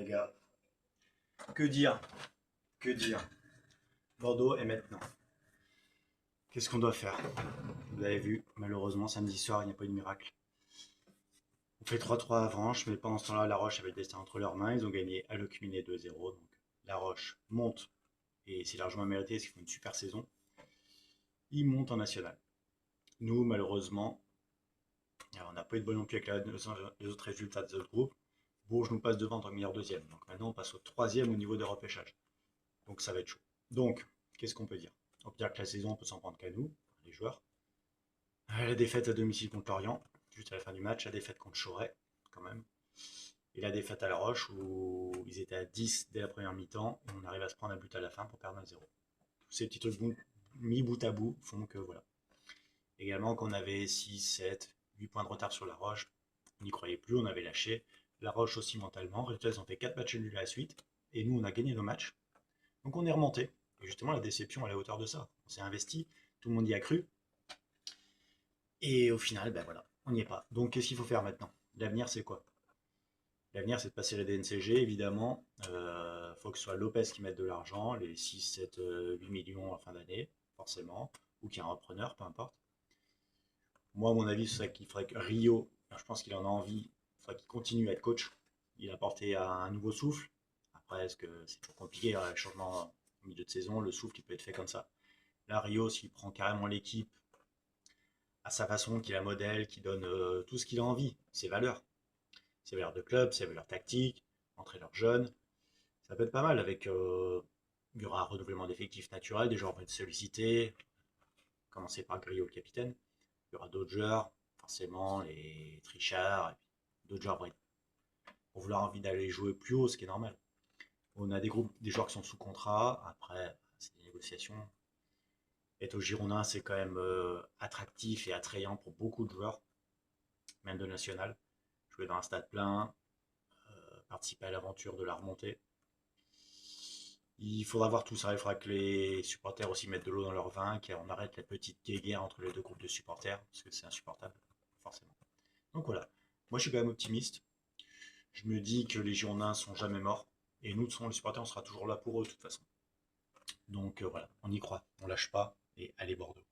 gars. Que dire? Que dire? Bordeaux est maintenant. Qu'est-ce qu'on doit faire? Vous avez vu, malheureusement, samedi soir, il n'y a pas eu de miracle. On fait 3-3 à Avranches, mais pendant ce temps-là, La Roche avait le destin entre leurs mains. Ils ont gagné à l'Occuminé 2-0. Donc La Roche monte, et c'est largement mérité parce qu'ils font une super saison. Ils montent en national. Nous, malheureusement, on n'a pas eu de bol non plus avec les autres résultats des autres groupes. Bourges nous passe devant en tant que meilleur deuxième. Donc maintenant, on passe au troisième au niveau des repêchages. Donc ça va être chaud. Donc, qu'est-ce qu'on peut dire? On peut dire que la saison, on peut s'en prendre qu'à nous, les joueurs. La défaite à domicile contre Lorient, juste à la fin du match, la défaite contre Choret, quand même. Et la défaite à La Roche, où ils étaient à 10 dès la première mi-temps, et on arrive à se prendre un but à la fin pour perdre 1-0. Tous ces petits trucs mis bout à bout font que voilà. Également, qu'on avait 6, 7, 8 points de retard sur La Roche, on n'y croyait plus, on avait lâché. La Roche aussi mentalement. Résultat, ils ont fait 4 matchs nuls à la suite, et nous, on a gagné nos matchs. Donc on est remonté. Et justement, la déception à la hauteur de ça. On s'est investi, tout le monde y a cru. Et au final, ben voilà, on n'y est pas. Donc qu'est-ce qu'il faut faire maintenant? L'avenir, c'est quoi? L'avenir, c'est de passer la DNCG, évidemment. Faut que ce soit Lopez qui mette de l'argent, les 6, 7, 8 millions à fin d'année, forcément. Ou qu'il y ait un repreneur, peu importe. Moi, à mon avis, c'est ça qu'il faudrait que Rio, je pense qu'il en a envie, il faudrait qu'il continue à être coach. Il a apporté un nouveau souffle. Après, est-ce que c'est toujours compliqué, le changement au milieu de saison, le souffle qui peut être fait comme ça. Là, Rio, s'il prend carrément l'équipe à sa façon, qu'il a modèle, qui donne tout ce qu'il a envie, ses valeurs de club, ses valeurs tactiques, entraîneur jeune, ça peut être pas mal avec. Il y aura un renouvellement d'effectifs naturel, des joueurs vont être sollicités, commencer par Griot, le capitaine. Il y aura d'autres joueurs, forcément, les trichards, et puis d'autres joueurs vont vouloir envie d'aller jouer plus haut, ce qui est normal. On a des joueurs qui sont sous contrat, après, c'est des négociations. Être au Girondin, c'est quand même attractif et attrayant pour beaucoup de joueurs, même de national. Jouer dans un stade plein, participer à l'aventure de la remontée. Il faudra voir tout ça, il faudra que les supporters aussi mettent de l'eau dans leur vin, qu'on arrête la petite guéguerre entre les deux groupes de supporters, parce que c'est insupportable, forcément. Donc voilà, moi je suis quand même optimiste. Je me dis que les Girondins sont jamais morts, et nous, les supporters, on sera toujours là pour eux de toute façon. Donc voilà, on y croit, on lâche pas, et allez Bordeaux.